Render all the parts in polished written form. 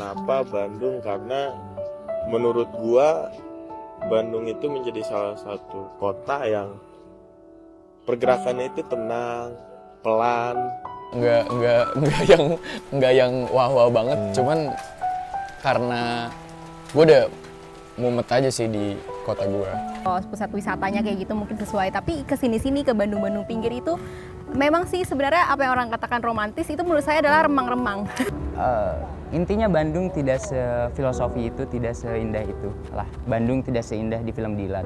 Kenapa Bandung? Karena menurut gua Bandung itu menjadi salah satu kota yang pergerakannya itu tenang, pelan. Nggak yang wah-wah banget, cuman karena gue udah mumet aja sih di kota gue. Oh, pusat wisatanya kayak gitu mungkin sesuai, tapi kesini-sini ke Bandung-Bandung pinggir itu memang sih sebenarnya apa yang orang katakan romantis itu menurut saya adalah remang-remang. Intinya Bandung tidak sefilosofi itu, tidak seindah itu. Lah, Bandung tidak seindah di film Dilan.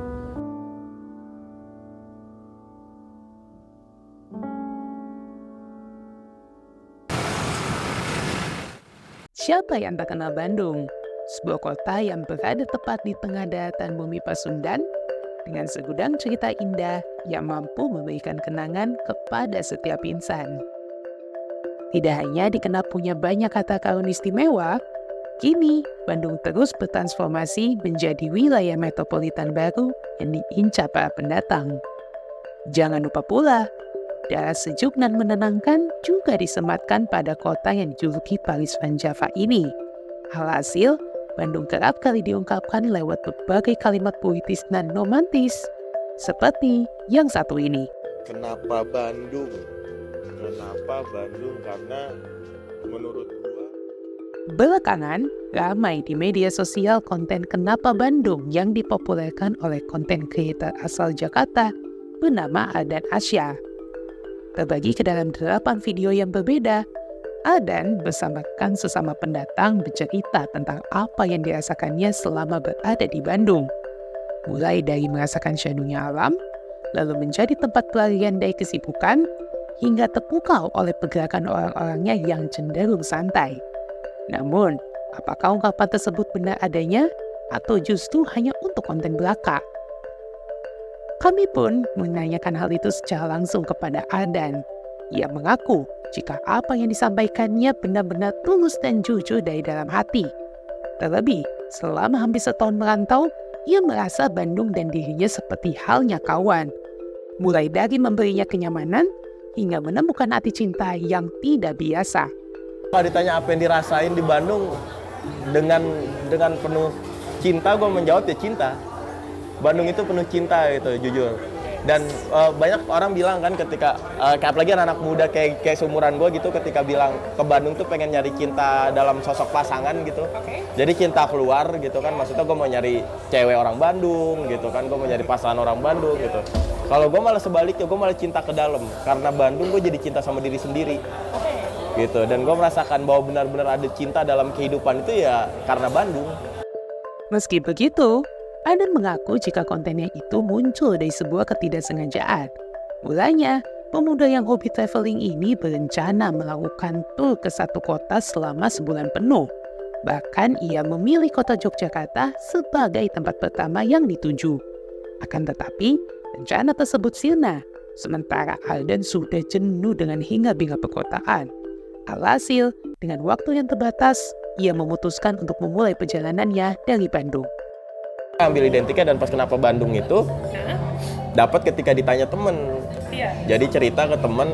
Siapa yang tak kenal Bandung? Sebuah kota yang berada tepat di tengah daratan bumi Pasundan dengan segudang cerita indah yang mampu memberikan kenangan kepada setiap insan. Tidak hanya dikenal punya banyak kata kaun istimewa, kini Bandung terus bertransformasi menjadi wilayah metropolitan baru yang diincar para pendatang. Jangan lupa pula, darah sejuk dan menenangkan juga disematkan pada kota yang dijuluki Paris Van Java ini. Alhasil, Bandung kerap kali diungkapkan lewat berbagai kalimat puitis dan romantis, seperti yang satu ini. Kenapa Bandung? Kenapa Bandung? Karena menurut gua Belakangan, ramai di media sosial konten Kenapa Bandung yang dipopulerkan oleh konten kreator asal Jakarta bernama Adan Asya. Terbagi ke dalam 8 video yang berbeda, Adan bersama rekan sesama pendatang bercerita tentang apa yang dirasakannya selama berada di Bandung. Mulai dari merasakan syahdunya alam, lalu menjadi tempat pelarian dari kesibukan, hingga terpukau oleh pergerakan orang-orangnya yang cenderung santai. Namun, apakah ungkapan tersebut benar adanya, atau justru hanya untuk konten belaka? Kami pun menanyakan hal itu secara langsung kepada Adan. Ia mengaku jika apa yang disampaikannya benar-benar tulus dan jujur dari dalam hati. Terlebih, selama hampir setahun merantau, ia merasa Bandung dan dirinya seperti halnya kawan. Mulai dari memberinya kenyamanan, hingga menemukan arti cinta yang tidak biasa. kalau ditanya apa yang dirasain di Bandung dengan penuh cinta, gue menjawab ya cinta. Bandung itu penuh cinta gitu, jujur. Dan banyak orang bilang kan ketika, apalagi anak-anak muda kayak seumuran gue gitu, ketika bilang ke Bandung tuh pengen nyari cinta dalam sosok pasangan gitu. Jadi cinta keluar gitu kan, maksudnya gue mau nyari cewek orang Bandung gitu kan, gue mau nyari pasangan orang Bandung gitu. Kalau gue malah sebaliknya, gue malah cinta ke dalam. Karena Bandung gue jadi cinta sama diri sendiri. Gitu. Dan gue merasakan bahwa benar-benar ada cinta dalam kehidupan itu ya karena Bandung. Meski begitu, Adan mengaku jika kontennya itu muncul dari sebuah ketidaksengajaan. Mulanya, pemuda yang hobi traveling ini berencana melakukan tur ke satu kota selama sebulan penuh. Bahkan ia memilih kota Yogyakarta sebagai tempat pertama yang dituju. Akan tetapi, rencana tersebut sirna, sementara Adan sudah jenuh dengan hinga-binga perkotaan. Alhasil, dengan waktu yang terbatas, ia memutuskan untuk memulai perjalanannya dari Bandung. Ambil identiknya dan pas kenapa Bandung itu dapat ketika ditanya temen. Jadi cerita ke temen,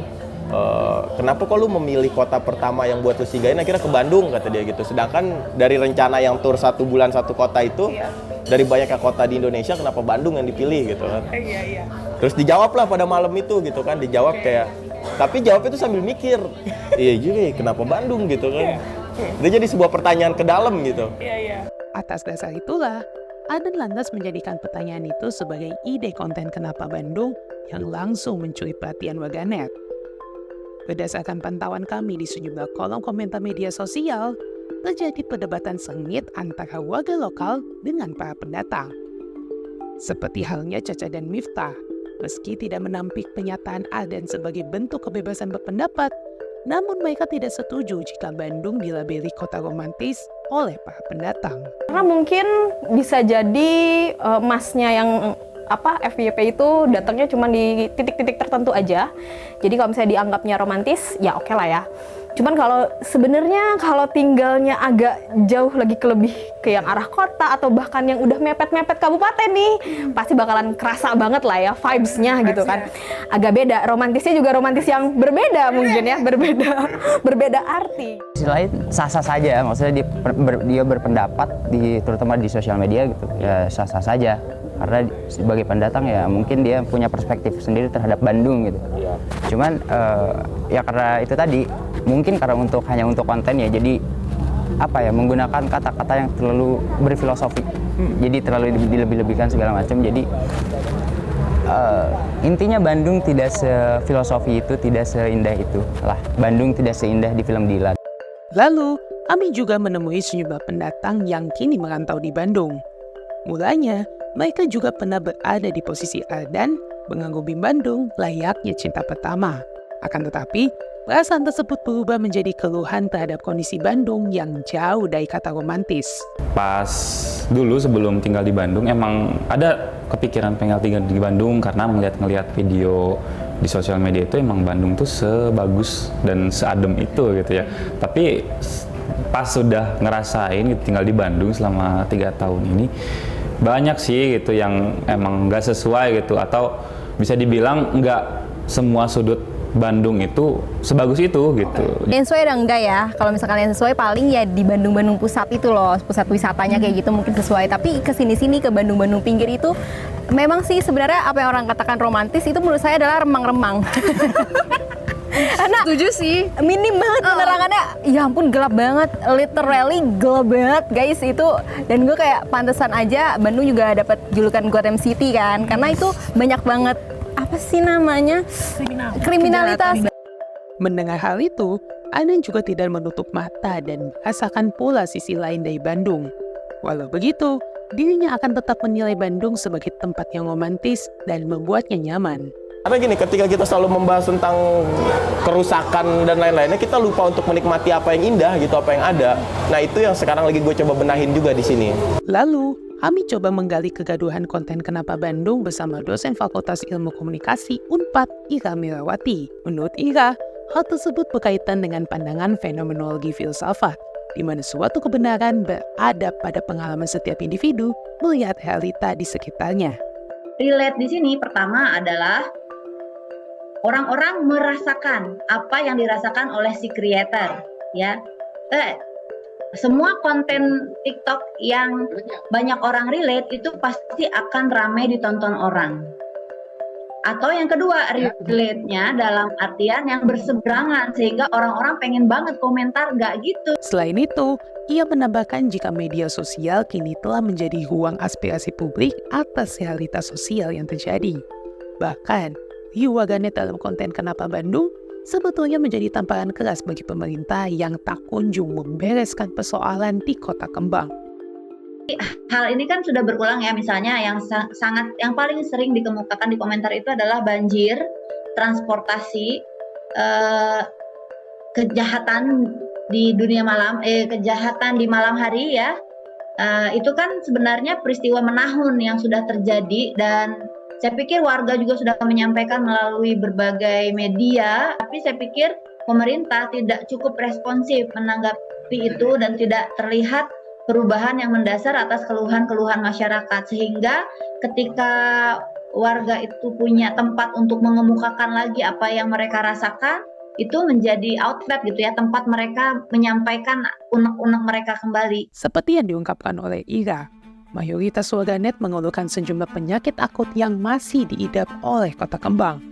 kenapa kok lu memilih kota pertama yang buat lu singgahin akhirnya ke Bandung, kata dia gitu. Sedangkan dari rencana yang tur 1 bulan 1 kota itu, dari banyaknya kota di Indonesia kenapa Bandung yang dipilih gitu kan. Terus dijawab lah pada malam itu gitu kan, dijawab kayak, tapi jawabnya itu sambil mikir, iya juga ya, kenapa Bandung gitu kan. Itu jadi sebuah pertanyaan ke dalam gitu. Atas dasar itulah, Adan lantas menjadikan pertanyaan itu sebagai ide konten Kenapa Bandung yang langsung mencuri perhatian warganet. Berdasarkan pantauan kami di sejumlah kolom komentar media sosial, terjadi perdebatan sengit antara warga lokal dengan para pendatang. Seperti halnya Caca dan Miftah, meski tidak menampik pernyataan Adan sebagai bentuk kebebasan berpendapat, namun mereka tidak setuju jika Bandung dilabeli kota romantis oleh para pendatang. Karena mungkin bisa jadi masnya yang FYP itu datangnya cuma di titik-titik tertentu aja. Jadi kalau misalnya dianggapnya romantis, ya oke lah ya. Cuman kalau sebenarnya kalau tinggalnya agak jauh lagi ke yang arah kota atau bahkan yang udah mepet-mepet kabupaten nih, pasti bakalan kerasa banget lah ya vibes-nya gitu kan. Agak beda, romantisnya juga romantis yang berbeda mungkin ya, berbeda arti. Sisi lain sah-sah saja, maksudnya dia berpendapat terutama di sosial media gitu ya, sah-sah saja. Karena sebagai pendatang ya mungkin dia punya perspektif sendiri terhadap Bandung gitu. Cuman ya karena itu tadi mungkin karena hanya untuk konten ya, jadi apa ya, menggunakan kata-kata yang terlalu berfilosofi, jadi terlalu dilebih-lebihkan segala macam. Jadi intinya Bandung tidak sefilosofi itu, tidak seindah itu lah. Bandung tidak seindah di film Dilan. Lalu, kami juga menemui sejumlah pendatang yang kini merantau di Bandung. Mulanya, mereka juga pernah berada di posisi Ardan mengagumi Bandung layaknya cinta pertama. Akan tetapi, perasaan tersebut berubah menjadi keluhan terhadap kondisi Bandung yang jauh dari kata romantis. Pas dulu sebelum tinggal di Bandung emang ada kepikiran pengen tinggal di Bandung karena ngeliat video di sosial media itu emang Bandung tuh sebagus dan seadem itu gitu ya. Tapi pas sudah ngerasain gitu, tinggal di Bandung selama 3 tahun ini, banyak sih gitu yang emang nggak sesuai gitu, atau bisa dibilang nggak semua sudut Bandung itu sebagus itu gitu. Yang sesuai ada enggak ya? Kalau misalkan yang sesuai paling ya di Bandung-Bandung pusat itu loh, pusat wisatanya kayak gitu mungkin sesuai. Tapi ke sini-sini ke Bandung-Bandung pinggir itu memang sih sebenarnya apa yang orang katakan romantis itu menurut saya adalah remang-remang. Karena Setuju sih. minim banget penerangannya, ya ampun gelap banget, literally gelap banget guys itu. Dan gue kayak pantesan aja Bandung juga dapat julukan Gotham City kan, karena itu banyak banget apa sih namanya kriminalitas. Mendengar hal itu, Anan juga tidak menutup mata dan merasakan pula sisi lain dari Bandung. Walau begitu, dirinya akan tetap menilai Bandung sebagai tempat yang romantis dan membuatnya nyaman. Karena gini, ketika kita selalu membahas tentang kerusakan dan lain-lainnya, kita lupa untuk menikmati apa yang indah gitu, apa yang ada. Nah itu yang sekarang lagi gue coba benahin juga di sini. Lalu, kami coba menggali kegaduhan konten Kenapa Bandung bersama dosen Fakultas Ilmu Komunikasi Unpad, Ira Mirawati. Menurut Ira, hal tersebut berkaitan dengan pandangan fenomenologi filsafat, di mana suatu kebenaran berada pada pengalaman setiap individu melihat realita di sekitarnya. Relate di sini pertama adalah orang-orang merasakan apa yang dirasakan oleh si creator, ya. Semua konten TikTok yang banyak orang relate itu pasti akan ramai ditonton orang. Atau yang kedua, relate-nya dalam artian yang berseberangan sehingga orang-orang pengen banget komentar nggak gitu. Selain itu, ia menambahkan jika media sosial kini telah menjadi ruang aspirasi publik atas realitas sosial yang terjadi. Bahkan, view warganet dalam konten Kenapa Bandung sebetulnya menjadi tamparan keras bagi pemerintah yang tak kunjung membereskan persoalan di Kota Kembang. Hal ini kan sudah berulang ya, misalnya yang paling sering dikemukakan di komentar itu adalah banjir, transportasi, kejahatan di dunia malam, kejahatan di malam hari ya. Itu kan sebenarnya peristiwa menahun yang sudah terjadi, dan saya pikir warga juga sudah menyampaikan melalui berbagai media, tapi saya pikir pemerintah tidak cukup responsif menanggapi itu dan tidak terlihat perubahan yang mendasar atas keluhan-keluhan masyarakat, sehingga ketika warga itu punya tempat untuk mengemukakan lagi apa yang mereka rasakan, itu menjadi outlet gitu ya, tempat mereka menyampaikan unek-unek mereka kembali. Seperti yang diungkapkan oleh Ira, mayoritas warganet mengeluhkan sejumlah penyakit akut yang masih diidap oleh Kota Kembang.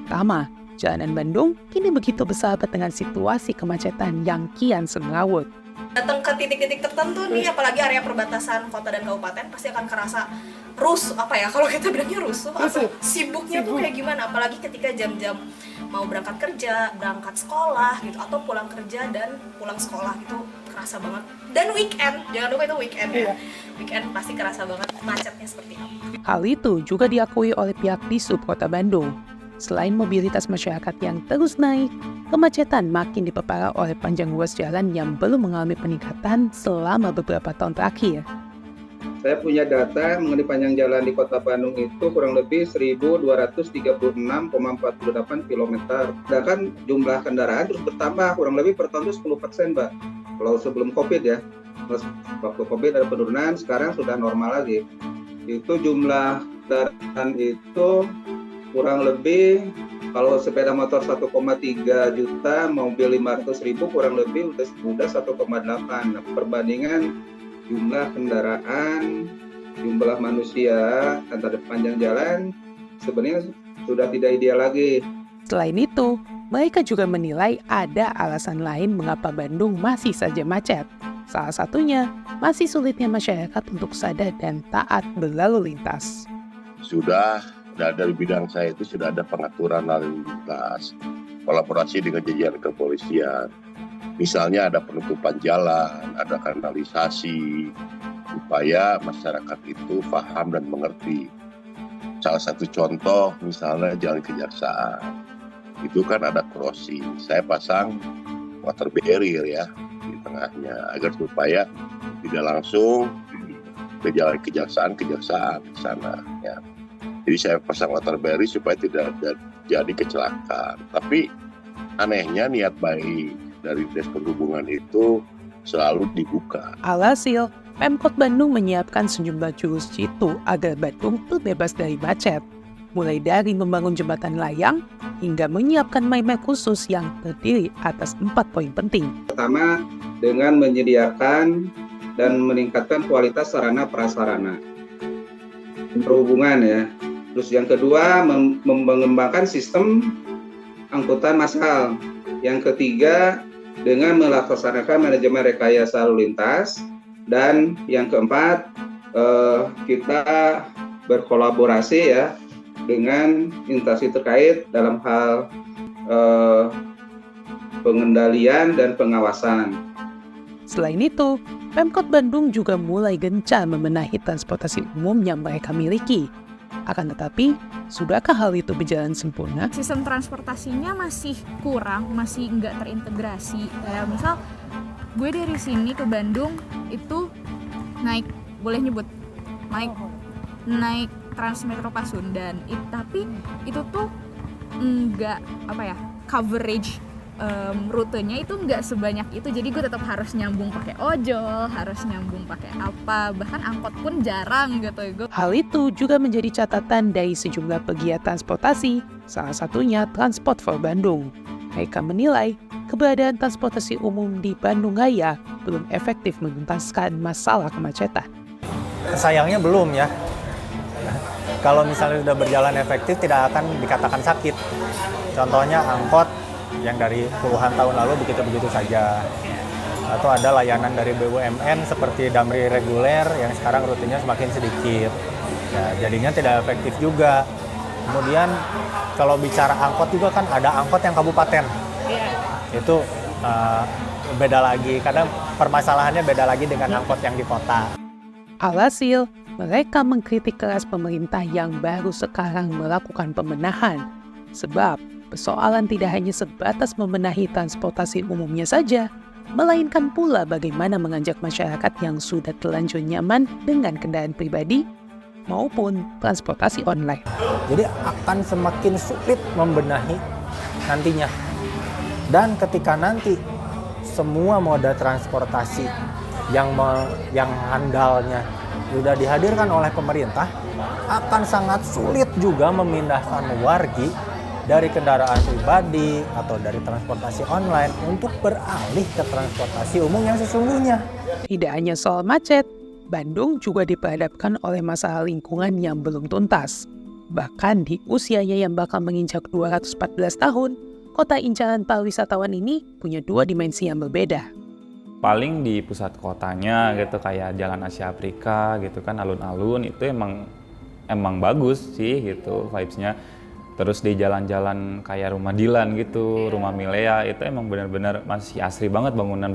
Pertama, jalanan Bandung kini begitu bersahabat dengan situasi kemacetan yang kian semerawut. Datang ke titik-titik tertentu nih, apalagi area perbatasan kota dan kabupaten, pasti akan kerasa kalau kita bilangnya rusuh, sibuknya tuh kayak gimana, apalagi ketika jam-jam mau berangkat kerja, berangkat sekolah gitu, atau pulang kerja dan pulang sekolah gitu, kerasa banget. Dan weekend, jangan lupa itu weekend ya. Weekend pasti kerasa banget macetnya seperti apa. Hal itu juga diakui oleh pihak Disub Kota Bandung. Selain mobilitas masyarakat yang terus naik, kemacetan makin diperparah oleh panjang ruas jalan yang belum mengalami peningkatan selama beberapa tahun terakhir. Saya punya data mengenai panjang jalan di Kota Bandung itu kurang lebih 1.236,48 km. Sedangkan jumlah kendaraan terus bertambah, kurang lebih per tahun itu 10%, Mbak. Kalau sebelum COVID ya, waktu COVID ada penurunan, sekarang sudah normal lagi. Itu jumlah kendaraan itu kurang lebih, kalau sepeda motor 1,3 juta, mobil 500.000 kurang lebih udah 1,8. Nah, perbandingan jumlah kendaraan, jumlah manusia antara panjang jalan sebenarnya sudah tidak ideal lagi. Selain itu, mereka juga menilai ada alasan lain mengapa Bandung masih saja macet. Salah satunya, masih sulitnya masyarakat untuk sadar dan taat berlalu lintas. Dari bidang saya itu sudah ada pengaturan lalu lintas, kolaborasi dengan jajaran kepolisian. Misalnya ada penutupan jalan, ada kanalisasi, supaya masyarakat itu paham dan mengerti. Salah satu contoh misalnya Jalan Kejaksaan, itu kan ada crossing. Saya pasang water barrier ya di tengahnya, agar supaya tidak langsung ke Jalan Kejaksaan di sana ya. Jadi saya pasang water barrier supaya tidak jadi kecelakaan. Tapi anehnya niat baik dari Dinas Perhubungan itu selalu dibuka. Alhasil, Pemkot Bandung menyiapkan sejumlah jurus jitu agar Bandung terbebas dari macet. Mulai dari membangun jembatan layang hingga menyiapkan MyMap khusus yang terdiri atas 4 poin penting. Pertama, dengan menyediakan dan meningkatkan kualitas sarana prasarana perhubungan ya. Terus yang kedua, mengembangkan sistem angkutan massal. Yang ketiga, dengan melaksanakan manajemen rekayasa lalu lintas. Dan yang keempat, kita berkolaborasi ya dengan instansi terkait dalam hal pengendalian dan pengawasan. Selain itu, Pemkot Bandung juga mulai gencar membenahi transportasi umum yang mereka miliki. Akan tetapi, sudahkah hal itu berjalan sempurna? Sistem transportasinya masih kurang, masih nggak terintegrasi. Kayak misal, gue dari sini ke Bandung itu naik, boleh nyebut, naik Transmetro Pasundan. Tapi itu tuh nggak coverage rutenya itu nggak sebanyak itu, jadi gue tetap harus nyambung pakai ojol, harus nyambung pakai apa, bahkan angkot pun jarang gitu. Hal itu juga menjadi catatan dari sejumlah pegiat transportasi, salah satunya Transport for Bandung. Mereka menilai keberadaan transportasi umum di Bandung Raya belum efektif menuntaskan masalah kemacetan. Sayangnya belum ya. Kalau misalnya sudah berjalan efektif tidak akan dikatakan sakit. Contohnya angkot yang dari puluhan tahun lalu begitu-begitu saja. Atau ada layanan dari BUMN seperti Damri reguler yang sekarang rutinnya semakin sedikit. Ya, jadinya tidak efektif juga. Kemudian kalau bicara angkot juga kan ada angkot yang kabupaten. Itu beda lagi, karena permasalahannya beda lagi dengan angkot yang di kota. Alhasil, mereka mengkritik keras pemerintah yang baru sekarang melakukan pembenahan. Sebab persoalan tidak hanya sebatas membenahi transportasi umumnya saja, melainkan pula bagaimana mengajak masyarakat yang sudah terlanjur nyaman dengan kendaraan pribadi maupun transportasi online. Jadi akan semakin sulit membenahi nantinya. Dan ketika nanti semua moda transportasi yang handalnya sudah dihadirkan oleh pemerintah, akan sangat sulit juga memindahkan wargi dari kendaraan pribadi atau dari transportasi online untuk beralih ke transportasi umum yang sesungguhnya. Tidak hanya soal macet, Bandung juga diperhadapkan oleh masalah lingkungan yang belum tuntas. Bahkan di usianya yang bakal menginjak 214 tahun, kota incaran para wisatawan ini punya 2 dimensi yang berbeda. Paling di pusat kotanya gitu, kayak Jalan Asia Afrika gitu kan, alun-alun itu emang bagus sih gitu vibes-nya. Terus di jalan-jalan kayak Rumah Dilan gitu, Rumah Milea itu emang benar-benar masih asri banget bangunan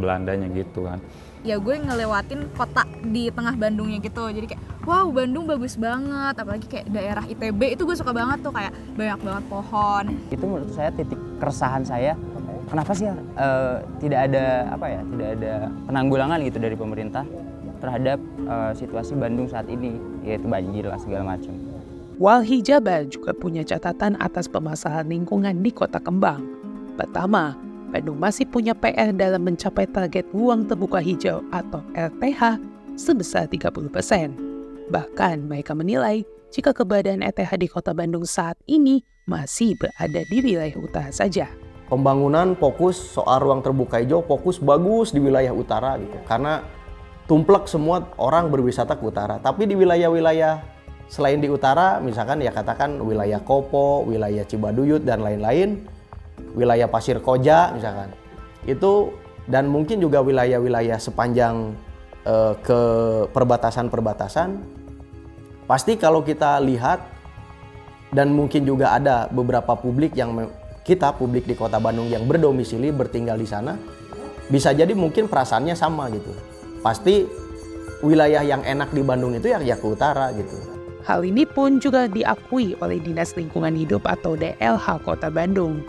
Belandanya gitu kan. Ya gue ngelewatin kota di tengah Bandungnya gitu, jadi kayak wow Bandung bagus banget, apalagi kayak daerah ITB itu gue suka banget tuh, kayak banyak banget pohon. Itu menurut saya titik keresahan saya, kenapa sih tidak ada penanggulangan gitu dari pemerintah terhadap situasi Bandung saat ini, yaitu banjir lah segala macam. Walhi Jabar juga punya catatan atas permasalahan lingkungan di Kota Kembang. Pertama, Bandung masih punya PR dalam mencapai target ruang terbuka hijau atau RTH sebesar 30%. Bahkan mereka menilai jika keberadaan RTH di Kota Bandung saat ini masih berada di wilayah utara saja. Pembangunan fokus soal ruang terbuka hijau, fokus bagus di wilayah utara gitu. Karena tumplek semua orang berwisata ke utara. Tapi di wilayah-wilayah selain di utara, misalkan ya katakan wilayah Kopo, wilayah Cibaduyut dan lain-lain, wilayah Pasir Koja misalkan. Itu dan mungkin juga wilayah-wilayah sepanjang ke perbatasan-perbatasan. Pasti kalau kita lihat dan mungkin juga ada beberapa publik publik di Kota Bandung yang berdomisili bertinggal di sana, bisa jadi mungkin perasaannya sama gitu. Pasti wilayah yang enak di Bandung itu ya ke utara gitu. Hal ini pun juga diakui oleh Dinas Lingkungan Hidup atau DLH Kota Bandung.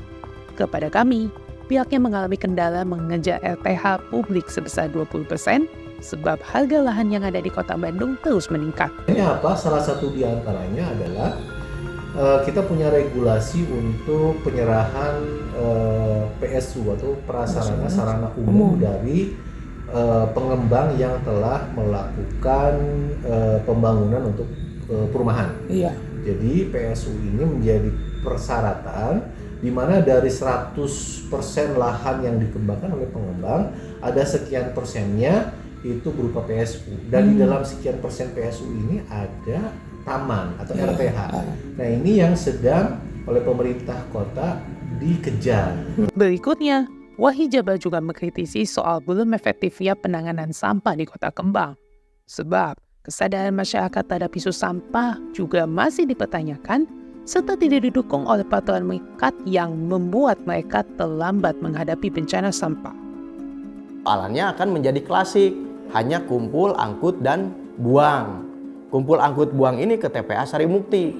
Kepada kami, pihaknya mengalami kendala mengejar RTH publik sebesar 20% sebab harga lahan yang ada di Kota Bandung terus meningkat. Ini apa? Salah satu di antaranya adalah kita punya regulasi untuk penyerahan PSU atau prasarana sarana umum dari pengembang yang telah melakukan pembangunan untuk perumahan. Iya. Jadi PSU ini menjadi persyaratan di mana dari 100% lahan yang dikembangkan oleh pengembang, ada sekian persennya itu berupa PSU. Dan di dalam sekian persen PSU ini ada taman atau RTH. Nah, ini yang sedang oleh pemerintah kota dikejar. Berikutnya, Walhi Jabar juga mengkritisi soal belum efektifnya penanganan sampah di Kota Kembang. Sebab kesadaran masyarakat terhadap isu sampah juga masih dipertanyakan serta tidak didukung oleh peraturan mengikat yang membuat mereka terlambat menghadapi bencana sampah. Alannya akan menjadi klasik, hanya kumpul, angkut, dan buang. Kumpul, angkut, buang ini ke TPA Sarimukti.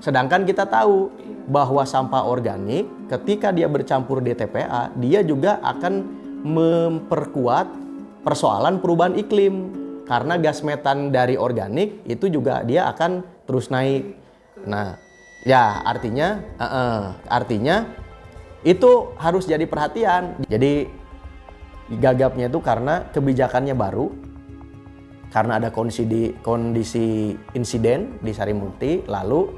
Sedangkan kita tahu bahwa sampah organik ketika dia bercampur di TPA, dia juga akan memperkuat persoalan perubahan iklim. Karena gas metan dari organik itu juga dia akan terus naik. Nah, ya artinya itu harus jadi perhatian. Jadi gagapnya itu karena kebijakannya baru, karena ada kondisi insiden di Sarimukti, lalu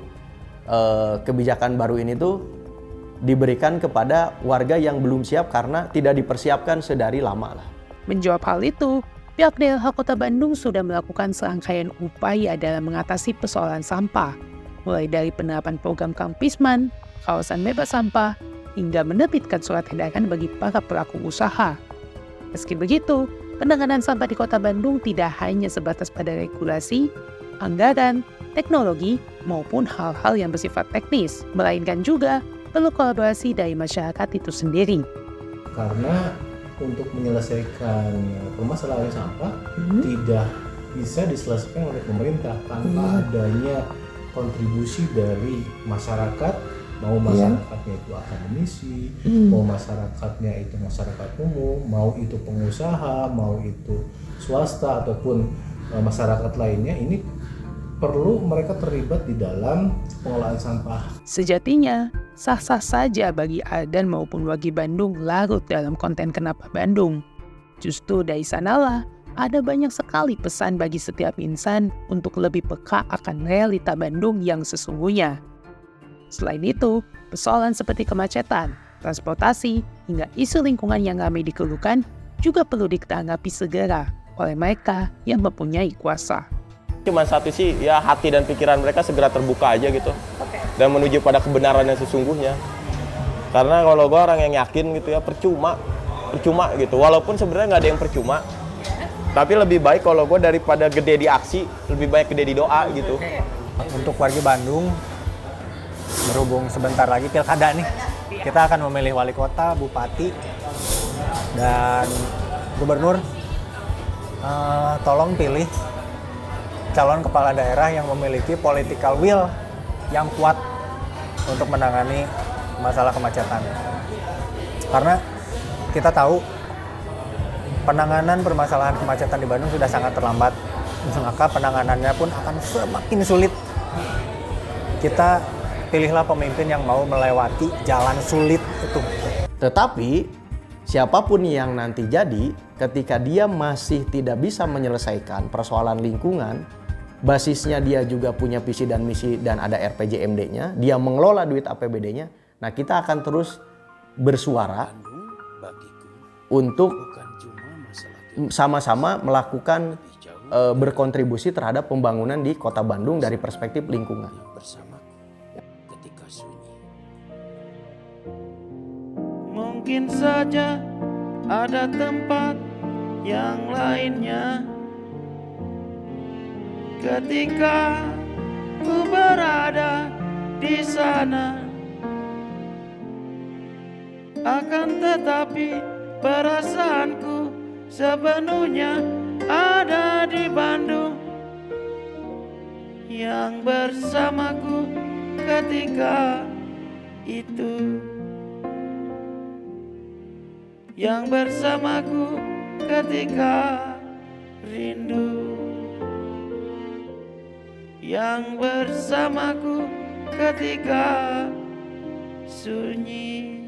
kebijakan baru ini tuh diberikan kepada warga yang belum siap karena tidak dipersiapkan sedari lama lah. Menjawab hal itu, pihak DLH Kota Bandung sudah melakukan serangkaian upaya dalam mengatasi persoalan sampah, mulai dari penerapan program Kampisman, kawasan bebas sampah, hingga menerbitkan surat edaran bagi para pelaku usaha. Meski begitu, penanganan sampah di Kota Bandung tidak hanya sebatas pada regulasi, anggaran, teknologi, maupun hal-hal yang bersifat teknis, melainkan juga perlu kolaborasi dari masyarakat itu sendiri. Karena untuk menyelesaikan permasalahan sampah tidak bisa diselesaikan oleh pemerintah tanpa adanya kontribusi dari masyarakat, mau masyarakatnya itu akademisi, mau masyarakatnya itu masyarakat umum, mau itu pengusaha, mau itu swasta ataupun masyarakat lainnya, ini perlu mereka terlibat di dalam pengolahan sampah. Sejatinya, sah-sah saja bagi Ardan maupun wargi Bandung larut dalam konten Kenapa Bandung. Justru dari sanalah ada banyak sekali pesan bagi setiap insan untuk lebih peka akan realita Bandung yang sesungguhnya. Selain itu, persoalan seperti kemacetan, transportasi, hingga isu lingkungan yang ramai dikeluhkan juga perlu ditanggapi segera oleh mereka yang mempunyai kuasa. Cuma satu sih, ya hati dan pikiran mereka segera terbuka aja gitu. Dan menuju pada kebenaran yang sesungguhnya. Karena kalau gue orang yang yakin gitu ya, percuma gitu. Walaupun sebenarnya nggak ada yang percuma. Tapi lebih baik kalau gue daripada gede di aksi, lebih baik gede di doa gitu. Untuk warga Bandung, berhubung sebentar lagi pilkada nih, kita akan memilih wali kota, bupati, dan gubernur. Tolong pilih calon kepala daerah yang memiliki political will yang kuat untuk menangani masalah kemacetan. Karena kita tahu penanganan permasalahan kemacetan di Bandung sudah sangat terlambat, maka penanganannya pun akan semakin sulit. Kita pilihlah pemimpin yang mau melewati jalan sulit itu. Tetapi siapapun yang nanti jadi, ketika dia masih tidak bisa menyelesaikan persoalan lingkungan, basisnya dia juga punya visi dan misi dan ada RPJMD-nya, dia mengelola duit APBD-nya, nah kita akan terus bersuara untuk sama-sama melakukan berkontribusi terhadap pembangunan di Kota Bandung dari perspektif lingkungan. Mungkin saja ada tempat yang lainnya ketika ku berada di sana, akan tetapi perasaanku sepenuhnya ada di Bandung yang bersamaku ketika itu, yang bersamaku ketika rindu, yang bersamaku ketika sunyi.